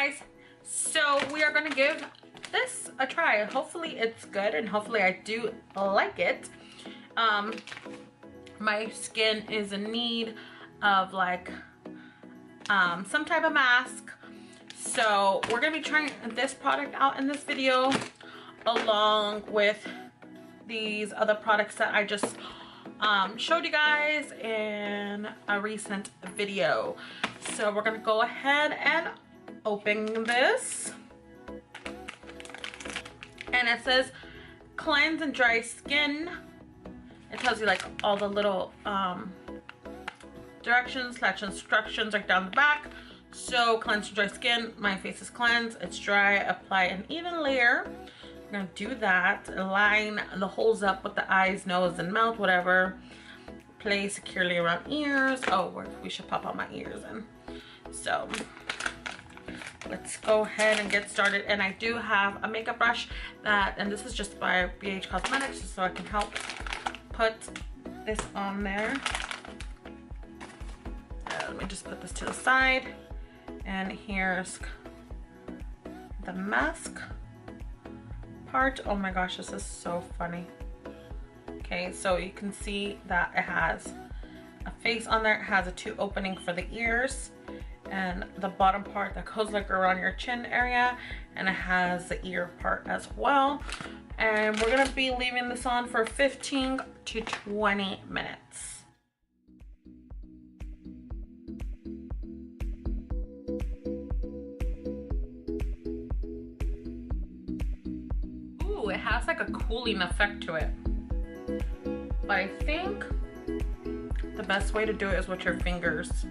guys, so we are gonna give this a try. Hopefully it's good and hopefully I do like it. My skin is in need of like some type of mask, so we're gonna be trying this product out in this video along with these other products that I just showed you guys in a recent video. So we're gonna go ahead and open this, and it says cleanse and dry skin. It tells you like all the little directions / instructions like down the back. So cleanse and dry skin, my face is cleansed, it's dry, apply an even layer. I'm gonna do that, line the holes up with the eyes, nose, and mouth, whatever. Place securely around ears. Oh, we should pop out my ears in. So let's go ahead and get started. And I do have a makeup brush and this is just by BH Cosmetics, so I can help put this on there. Let me just put this to the side, and here's the mask part. Oh my gosh, this is so funny. Okay, so you can see that it has a face on there. It has a 2 opening for the ears and the bottom part that goes like around your chin area, and it has the ear part as well. And we're gonna be leaving this on for 15 to 20 minutes. Ooh, it has like a cooling effect to it. But I think the best way to do it is with your fingers.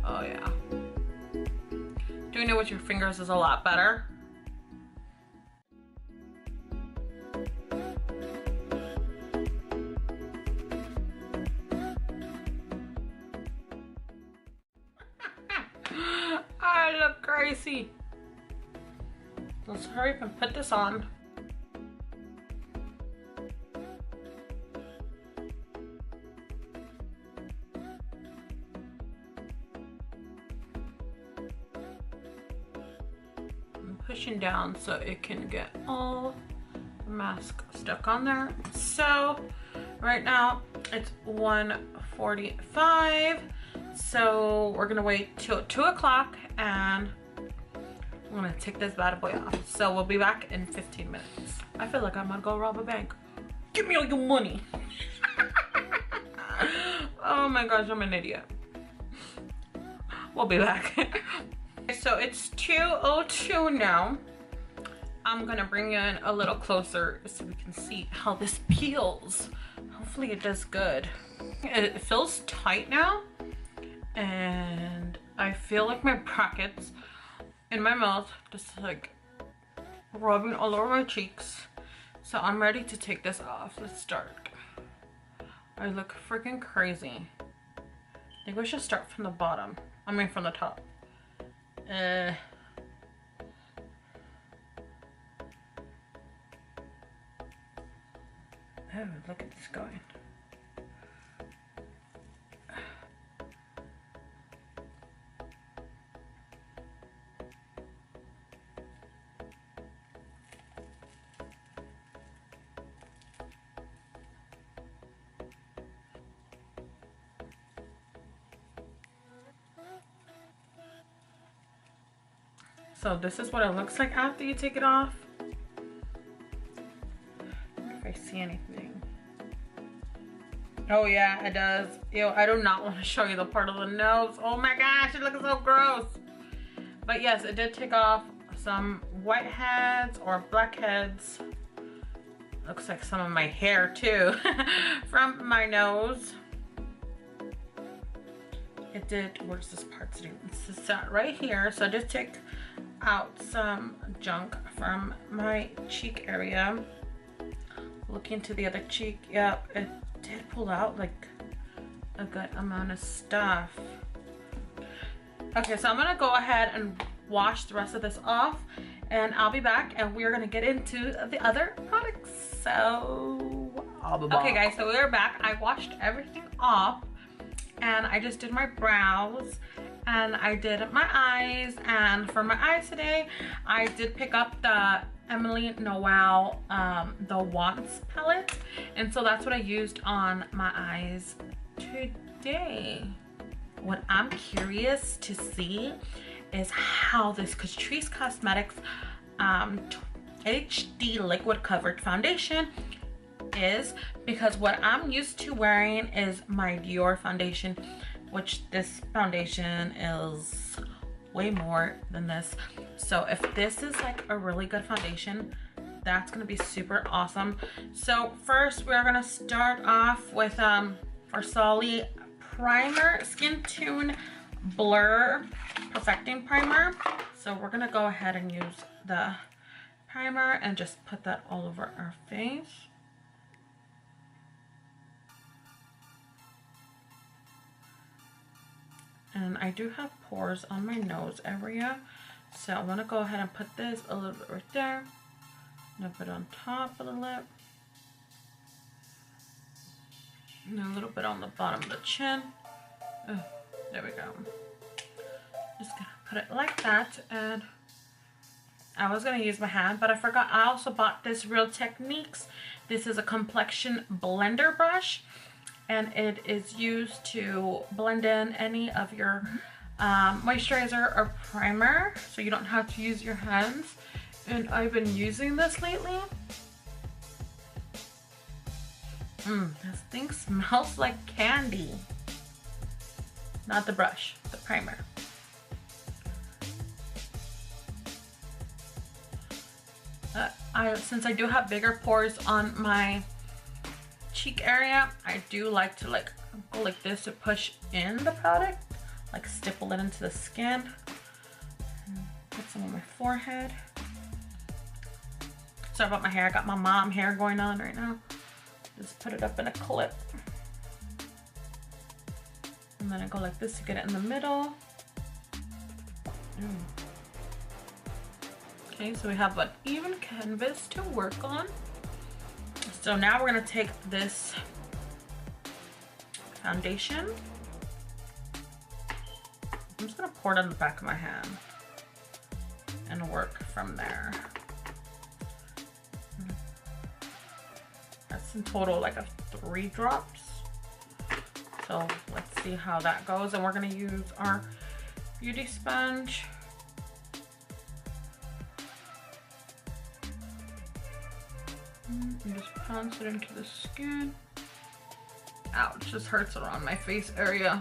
Oh yeah. Doing it with your fingers is a lot better. I look crazy. Let's hurry up and put this on. Pushing down so it can get all the mask stuck on there. So right now it's 1:45, so we're gonna wait till 2 o'clock and I'm gonna take this bad boy off. So we'll be back in 15 minutes. I feel like I'm gonna go rob a bank. Give me all your money. Oh my gosh, I'm an idiot. We'll be back. So it's 2:02 now. I'm gonna bring you in a little closer so we can see how this peels. Hopefully it does good. It feels tight now, and I feel like my brackets in my mouth just like rubbing all over my cheeks. So I'm ready to take this off. Let's start. I look freaking crazy. I think we should start from the bottom. I mean from the top. Oh, look at this going. So this is what it looks like after you take it off. If I see anything. Oh yeah, it does. Ew, I do not want to show you the part of the nose. Oh my gosh, it looks so gross. But yes, it did take off some whiteheads or blackheads. Looks like some of my hair too from my nose. It did. Where's this part sitting? It's sat right here. So I just take out some junk from my cheek area. Look into the other cheek. Yep, it did pull out like a good amount of stuff. Okay, so I'm gonna go ahead and wash the rest of this off, and I'll be back and we're gonna get into the other products. So I'll be back. Okay guys, so we're back. I washed everything off and I just did my brows and I did my eyes. And for my eyes today, I did pick up the Emily Noel the Wants palette, and so that's what I used on my eyes today. What I'm curious to see is how this Catrice Cosmetics HD liquid covered foundation is, because what I'm used to wearing is my Dior foundation, which this foundation is way more than this. So if this is like a really good foundation, that's gonna be super awesome. So first we're gonna start off with our Solly primer, Skin Tune Blur Perfecting Primer. So we're gonna go ahead and use the primer and just put that all over our face. And I do have pores on my nose area, so I want to go ahead and put this a little bit right there, a little bit on top of the lip, and a little bit on the bottom of the chin. Oh, there we go. Just gonna put it like that. And I was gonna use my hand, but I forgot. I also bought this Real Techniques. This is a complexion blender brush, and it is used to blend in any of your moisturizer or primer, so you don't have to use your hands. And I've been using this lately. This thing smells like candy. Not the brush, the primer. Since I do have bigger pores on my cheek area, I do like to go like this to push in the product, like stipple it into the skin. Put some on my forehead. Sorry about my hair, I got my mom hair going on right now. Just put it up in a clip. And then I go like this to get it in the middle. Okay, so we have an even canvas to work on. So now we're gonna take this foundation. I'm just gonna pour it on the back of my hand and work from there. That's in total like 3 drops. So let's see how that goes. And we're gonna use our beauty sponge. And just pounce it into the skin. Ouch, just hurts around my face area.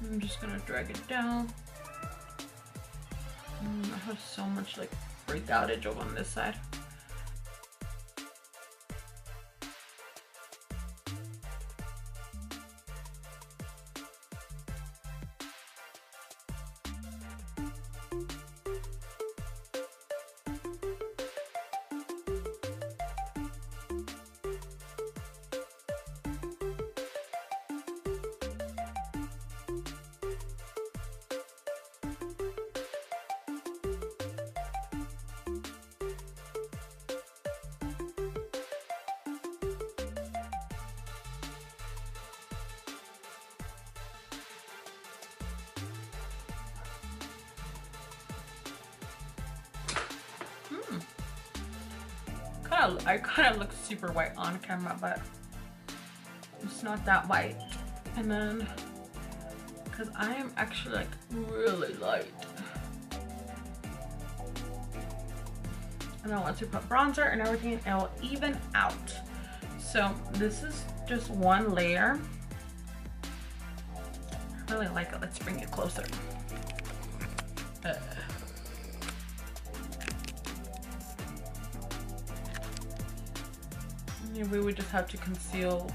I'm just gonna drag it down. I have so much like break outage over on this side. I kind of look super white on camera, but it's not that white. And then, because I am actually like really light, and then once we put bronzer and everything, it'll even out. So this is just one layer. I really like it. Let's bring it closer. We would just have to conceal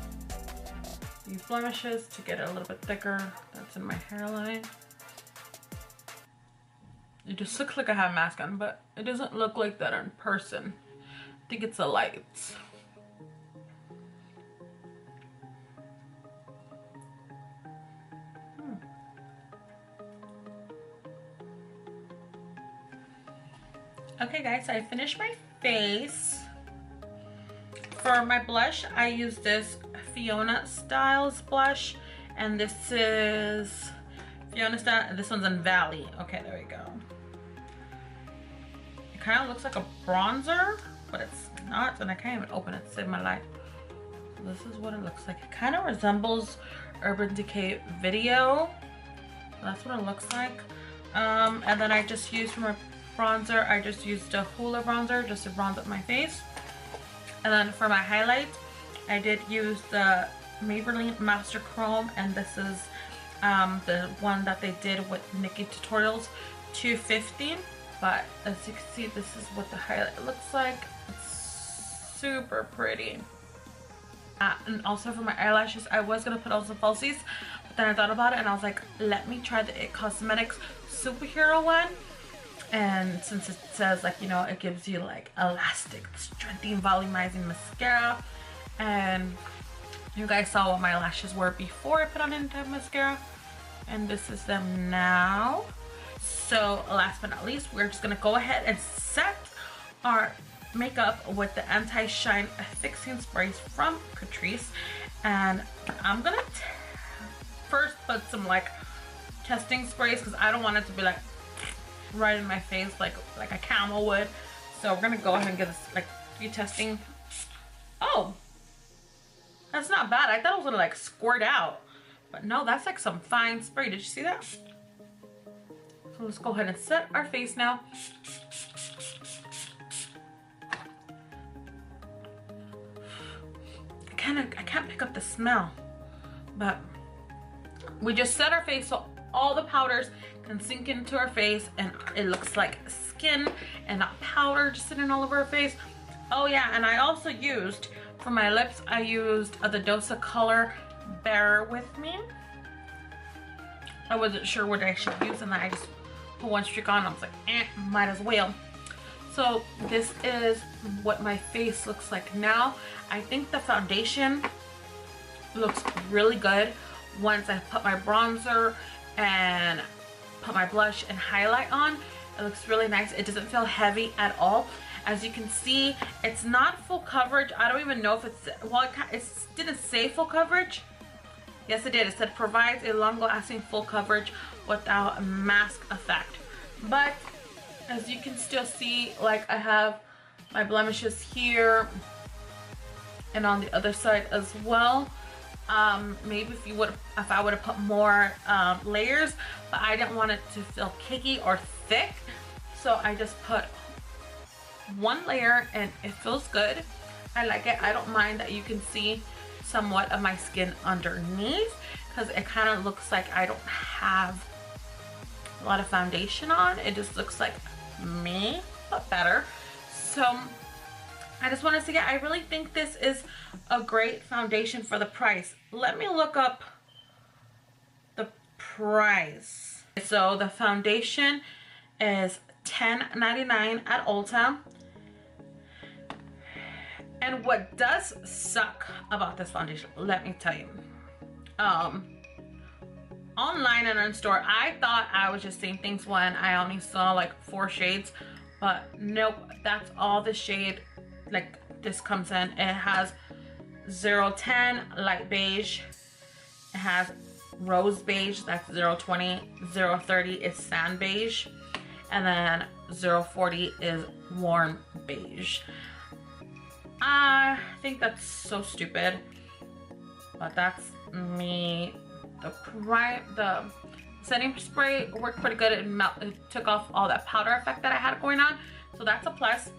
these blemishes to get it a little bit thicker. That's in my hairline. It just looks like I have a mask on, but it doesn't look like that in person. I think it's the lights. Okay guys, I finished my face. For my blush, I use this Fiona Styles blush, and this is Fiona Style, and this one's in Valley. Okay, there we go. It kind of looks like a bronzer, but it's not, and I can't even open it to save my life. So this is what it looks like. It kind of resembles Urban Decay Video. That's what it looks like. And then I just used for my bronzer, I just used a Hoola bronzer just to bronze up my face. And then for my highlight, I did use the Maybelline Master Chrome, and this is the one that they did with Nikki Tutorials 250. But as you can see, this is what the highlight looks like. It's super pretty. And also for my eyelashes, I was gonna put on some falsies, but then I thought about it and I was like, let me try the IT Cosmetics Superhero one. And since it says, like, you know, it gives you like elastic, strengthening, volumizing mascara, and you guys saw what my lashes were before I put on any type of mascara, and this is them now. So last but not least, we're just gonna go ahead and set our makeup with the anti-shine fixing sprays from Catrice. And I'm gonna first put some like testing sprays, because I don't want it to be like right in my face like a camel would. So we're gonna go ahead and get this like few testing. Oh, that's not bad. I thought it was gonna like squirt out, but no, that's like some fine spray. Did you see that? So let's go ahead and set our face now. I can't pick up the smell, but we just set our face so all the powders can sink into our face and it looks like skin and not powder just sitting all over our face. Oh yeah, and I also used, for my lips, I used the Dosa Color Bear With Me. I wasn't sure what I should use, and then I just put one streak on. I was like, might as well. So this is what my face looks like now. I think the foundation looks really good once I put my bronzer and put my blush and highlight on. It looks really nice. It doesn't feel heavy at all. As you can see, it's not full coverage. I don't even know if it's, well, it didn't say full coverage. Yes, it did. It said provides a long-lasting full coverage without mask effect. But as you can still see, like, I have my blemishes here and on the other side as well. Maybe if I would have put more layers, but I didn't want it to feel cakey or thick, so I just put one layer and it feels good. I like it. I don't mind that you can see somewhat of my skin underneath, because it kind of looks like I don't have a lot of foundation on. It just looks like me, but better. So I just want to say, yeah, I really think this is a great foundation for the price. Let me look up the price. So the foundation is $10.99 at Ulta. And what does suck about this foundation, let me tell you. Online and in store, I thought I was just seeing things when I only saw like 4 shades, but nope, that's all the shade like this comes in. It has 010 light beige, it has rose beige, that's 020, 030 is sand beige, and then 040 is warm beige. I think that's so stupid, but that's me. The setting spray worked pretty good. It took off all that powder effect that I had going on, so that's a plus.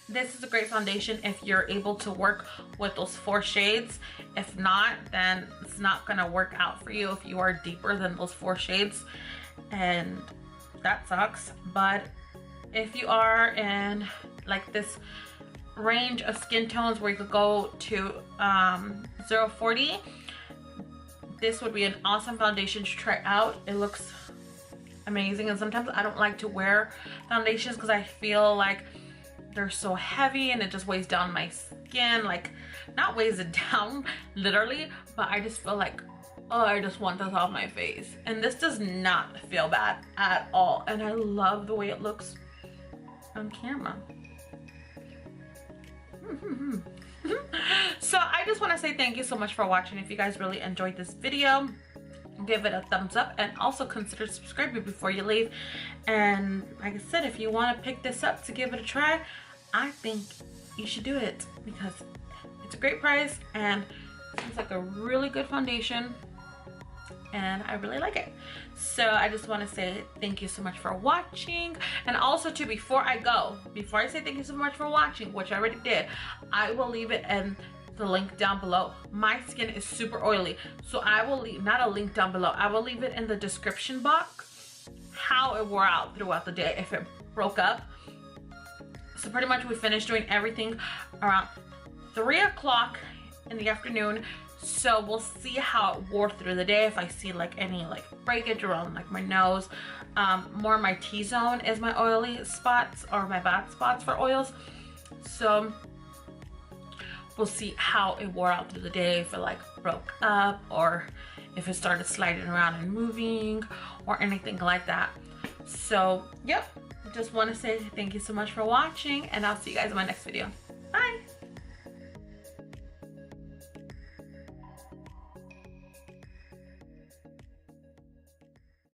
This is a great foundation if you're able to work with those 4 shades. If not, then it's not gonna work out for you if you are deeper than those 4 shades, and that sucks. But if you are in like this range of skin tones where you could go to 040, this would be an awesome foundation to try out. It looks amazing, and sometimes I don't like to wear foundations because I feel like they're so heavy and it just weighs down my skin. Like, not weighs it down literally, but I just feel like, oh, I just want this off my face. And this does not feel bad at all, and I love the way it looks. on camera. So I just want to say thank you so much for watching. If you guys really enjoyed this video, give it a thumbs up and also consider subscribing before you leave. And like I said, if you want to pick this up to give it a try, I think you should do it because it's a great price and it seems like a really good foundation and I really like it. So I just want to say thank you so much for watching. And also too, before I say thank you so much for watching, which I already did, I will leave it in the link down below. My skin is super oily, so I will leave, not a link down below, I will leave it in the description box how it wore out throughout the day if it broke up. So pretty much we finished doing everything around 3 o'clock in the afternoon. So we'll see how it wore through the day. If I see like any like breakage around like my nose, more my T-zone is my oily spots or my bad spots for oils. So we'll see how it wore out through the day, if it like broke up or if it started sliding around and moving or anything like that. So yep, just want to say thank you so much for watching and I'll see you guys in my next video.